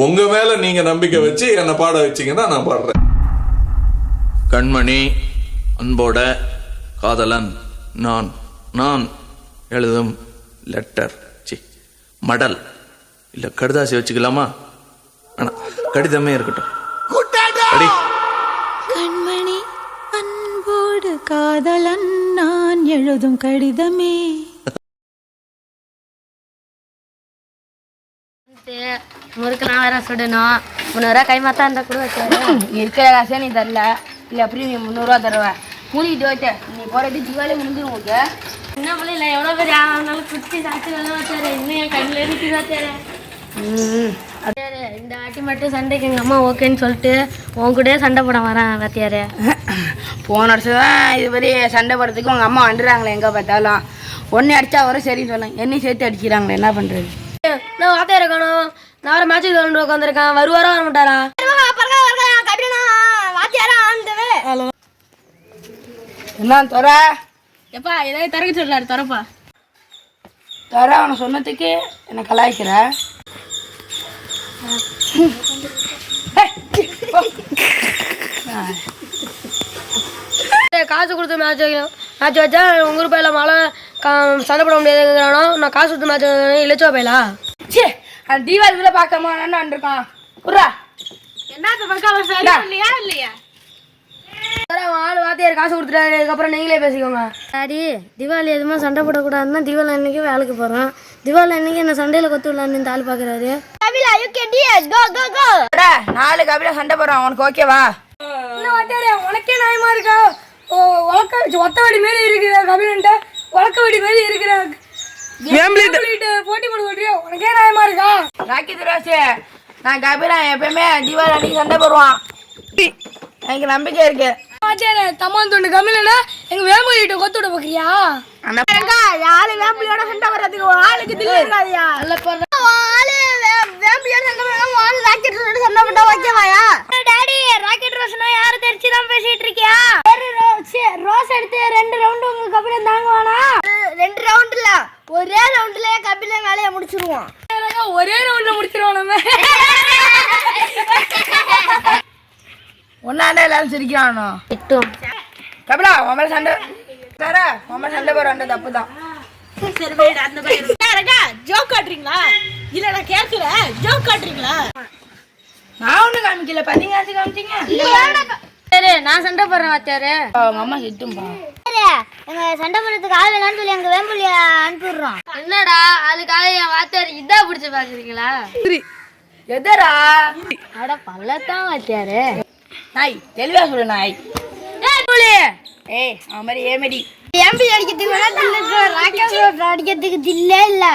உங்க மேல நீங்க நம்பிக்கை வச்சு என்ன பாட வச்சீங்கன்னா நான் பாடுறேன். கண்மணி அன்போட காதலன் நான் நான் எழுதும் லெட்டர் மடல் இல்ல கடுதாசி வச்சுக்கலாமா? கடிதமே இருக்கட்டும். கண்மணி அன்போடு காதலன் நான் எழுதும் கடிதமே. முறுக்கெல்லாம் வேற சுடணும். 300 கை மாத்தா இருந்தா கூட வச்சாரு. இருக்கிற காசே நீ தரல. இல்லை அப்படி நீ 300 தருவேன். மூடிட்டு வச்ச நீ போறது ஜீவாலே முடிஞ்சிடும் உங்களுக்கு. என்ன பிள்ளை எவ்வளோ பேர் யாருனாலும் குத்தி சாச்சு வேலை வச்சாரு. இன்னும் என் கண்ணில் இருக்கு சாச்சாரு. இந்த ஆட்டி மட்டும் சண்டைக்கு எங்கள் அம்மா ஓகேன்னு சொல்லிட்டு உன் கூட சண்டை போட வரேன் வாத்தியாரு. போன வருஷம் தான் இது மாதிரி சண்டை போடுறதுக்கு உங்கள் அம்மா வந்துடுறாங்களே எங்கே பார்த்தாலும். ஒன்று அடித்தா வரும் சரின்னு சொன்னாங்க. என்னையும் சேர்த்து அடிக்கிறாங்களே என்ன பண்ணுறது? நான் வாத்தியார காணும். நான் வர மேட்சுக்கு வந்து உட்காந்துருக்கேன். வருவாரா வர மாட்டாரா? என்ன தர எப்பா ஏதாவது திறக்க சொல்லாரு. திறப்பா தர அவனை சொன்னதுக்கு என்னை கலாய்க்கிற. காசு கொடுத்து மேட்ச் வச்சா உங்க ஊர் பையில மழை சண்டை போட முடியாதுங்கிறானோ. நான் காசு கொடுத்து மேட்ச் இழைச்சா பையலா சே அந்த தீபாவளிக்குள்ள பார்க்காம இருக்கான். புறா என்ன இல்லையா ஆளு வாத்தியார் காசு கொடுத்துட்டாரு. அதுக்கப்புறம் நீங்களே பேசிக்கோங்க. டாடி தீபாவளி எதுவுமே சண்டை போடக்கூடாதுன்னா தீபாவளி அன்னைக்கு வேலைக்கு போகிறோம். தீபாவளி அன்னைக்கு என்ன சண்டையில் கொத்து விடலான்னு ஆள் பார்க்குறாரு. 4 கபிலா சண்டை போடுறான். உனக்கு ஓகேவா? உனக்கே நியாயமா இருக்கா? ஒத்தவடி மாரி இருக்கிற கபிலன்ட்ட உலக்கவடி மாரி இருக்கிற போட்டி போடுறியா? உனக்கே நியாயமா இருக்கா? ராக்கி துராசு நான் கபிலா எப்பயுமே தீபாவளி அன்னைக்கு சண்டை போடுவான். எனக்கு நம்பிக்கை இருக்கு. தம்மான் தொண்டு கம்மிலனா எங்க வேம்புலிட்ட கொத்து விட பாக்குறியா? யாரு வேம்புலியோட சண்டை வர்றதுக்கு ஆளுக்கு தில்லு இருக்காதியா? ஆளு வேம்புலியோட சண்டை போடுறாங்க. ஆளு ராக்கெட் ரோஸ் சண்டை போட்டா ஓகேவாயா? டாடி ராக்கெட் ரோஸ்னா யார தெரிச்சு தான் பேசிட்டு இருக்கியா? ரோஸ் எடுத்து 2 ரவுண்ட் உங்க கபிலன் தாங்குவானா? 2 ரவுண்ட் இல்ல ஒரே ரவுண்ட்ல கபிலன் வேலைய முடிச்சிருவான். ஒரே ரவுண்ட்ல முடிச்சிருவோம் நம்ம. ஒன்னாண்டா எல்லாரும் சிரிக்கிறானோ கபிலா உன் மேல சண்டை தர. உன் மேல சண்டை போற தப்பு தான். ஜோக் காட்டுறீங்களா? இல்ல நான் கேட்கல. ஜோக் காட்டுறீங்களா? நான் ஒண்ணும் காமிக்கல. பத்திங்க காமிச்சிங்க. சரி நான் சண்டை போடுறேன் வாத்தியாரு. அவங்க அம்மா திட்டும்பா. எங்க சண்டை போடுறதுக்கு ஆள் வேணான்னு சொல்லி எங்க வேம்புலிய அனுப்பிடுறோம். என்னடா அதுக்காக என் வாத்தியார் இதா பிடிச்சு பாக்குறீங்களா? எதரா அட பல்லத்தான் வாத்தியாரு. நாய் தெளிவா சொல்லு நாய். ஏய் அவன் மாதிரி ஏமடி எம்பி அடிக்கிறதுக்கு வேணா ராக்கெட் அடிக்கிறதுக்கு தில்லே இல்ல.